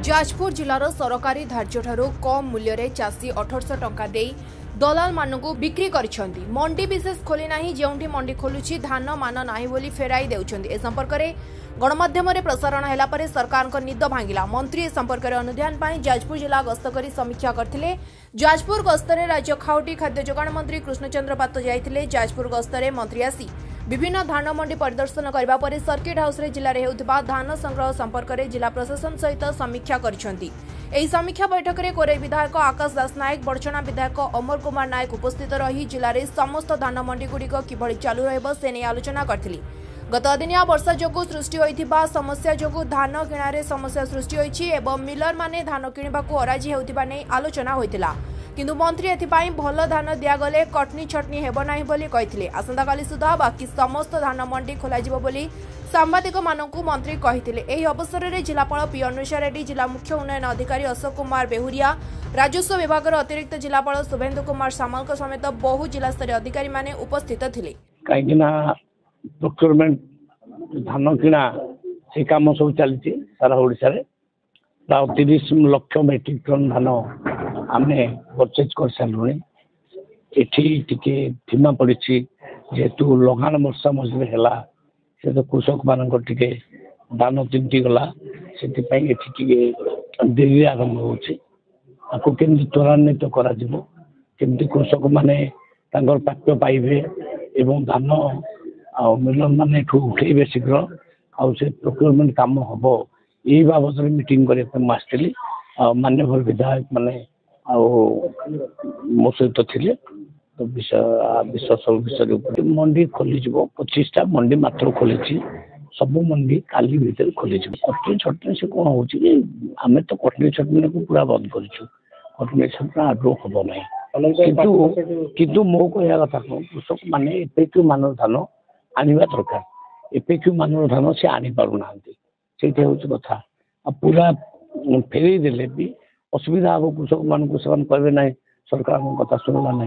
जाजपुर जिलार सरकारी धार्यठारू कम मूल्य रे चाषी 1800 टंका दे दलाल मानू बिक्री करिसेंती। मंडी विशेष खोली नाही, जेउठी मंडी खोलुछि धान मान नाही बोली फेराई देउछंती। ए संपर्क में गणमाध्यम प्रसारण हैला परे सरकार को निद भांगिला। मंत्री ए संपर्क में अनुध्यान पाई जाजपुर जिला गस्त करी समीक्षा करथिले। जाजपुर गस्तरे राज्य खाउटी खाद्य जोगाण मंत्री कृष्णचंद्र पात्र जाइथिले। जाजपुर गस्तरे मंत्री आसी विभिन्न धान मंडी परिदर्शन करबा परे सर्किट हाउस रे जिले में हेउथिबा धान संग्रह संपर्क में जिला प्रशासन सहित समीक्षा करिसेंती। एही समीक्षा बैठक में कोरे विधायक आकाश दास नायक, बड़चना विधायक अमर कुमार नायक उपस्थित रही जिले में समस्त धान मंडी गुड़िक किभଳି चालू रहबो से नै आलोचना करथिले। गत अदिनिया वर्षा जोगु सृष्टि होइथिबा समस्या जोगु धान किणारे समस्या सृष्टि होइछि एवं मिलर माने धान किणबाकू अराजी हेउथिबा नै आलोचना होइतिला। किंतु मंत्री एथिपाई भल धान दियागले कटनी छटनी हेब नाही बोली कहिथिले। आसंता काली सुधा बाकी समस्त धान मंडी खोलाजिबो बोली सांबादिक मानकू मंत्री कहिथिले। एही अवसर में जिलापाल पी अनुषा रेड्डी, जिला मुख्य उन्नयन अधिकारी अशोक कुमार बेहुरिया, राजस्व विभाग अतिरिक्त जिलापाल शुभेन्दु कुमार सामल समेत बहु जिलास्तरीय अधिकारी माने उपस्थित थिले। प्रोक्योरमेंट धान किणा से कम सब चलती सारा ओडिशा रे प्राय 30 लाख मेट्रिक टन धान आम परचेज कर सारे। ये धीमा पड़ी जेहेतु लगान वर्षा मझे है से तो कृषक मान धान चिंटी गला से देरी आरंभ होमती त्वरान्वित करमती कृषक माने प्राप्य पाइबे एवं धान मिलर मान उठे शीघ्र से प्रोक्योरमेंट काम हम यही बाबद मीटिंग करने आसती। मान्यवर विधायक माने मो सहित थे तो विश्वास विषय मंडी खोली 25टा मंडी मात्र खोली सब मंडी काली भीतर खोली कटनी छटनी से कौन हो आम तो कटनी छटनी को पूरा बंद करूँ। कटनी छटनी आगे हम ना किंतु मो कह कथा कृषक मैंने एपेक्यू मान धान आनिबा दरकार। एपेक्यू मान धान से आनी पारना से कथा पूरा फेरई देले भी असुविधा हम कृषक मान कहे ना सरकार कथा शुणला ना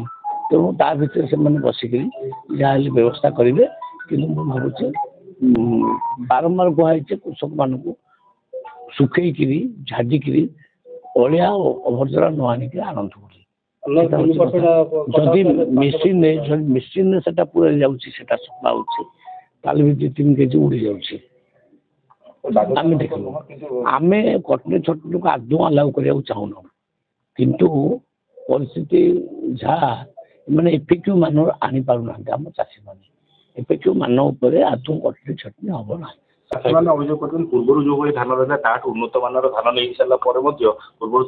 तेणु ता भर से बसिक जहाँ व्यवस्था करेंगे कि भावुँ बारंबार कहुई कृषक मान सुखेक झाड़िक अलिया अभर्जरा न आनिक आनंद जदि मेसीन से पूरा जाऊँगी सफा होल भी 2-3 केजी उड़ी जाऊँगी। आम देखो आम कटनी छटनी को आदौ अलाउ करने चाहूना किंतु परिस्थिति जहाँ मैंने एफेक्टिव मान आनी पारना आम चाषी मैंने एफेक्टिव मान आदौ कटनी छटनी हम ना। अभियोग कर पूर्व जो धान रहा ता उन्नत मान धान नहीं सारा पूर्व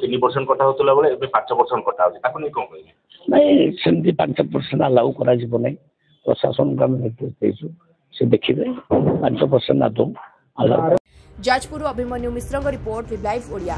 3% कटा होता बेले 5% कटा होती कौन कहे नहीं सेमती 5% अलाउ करा प्रशासन को आम निर्देश देचु से देखिए 5% आदौ अलाउ। जाजपुर अभिमन्यु मिश्र रिपोर्ट, लाइव ओडिया।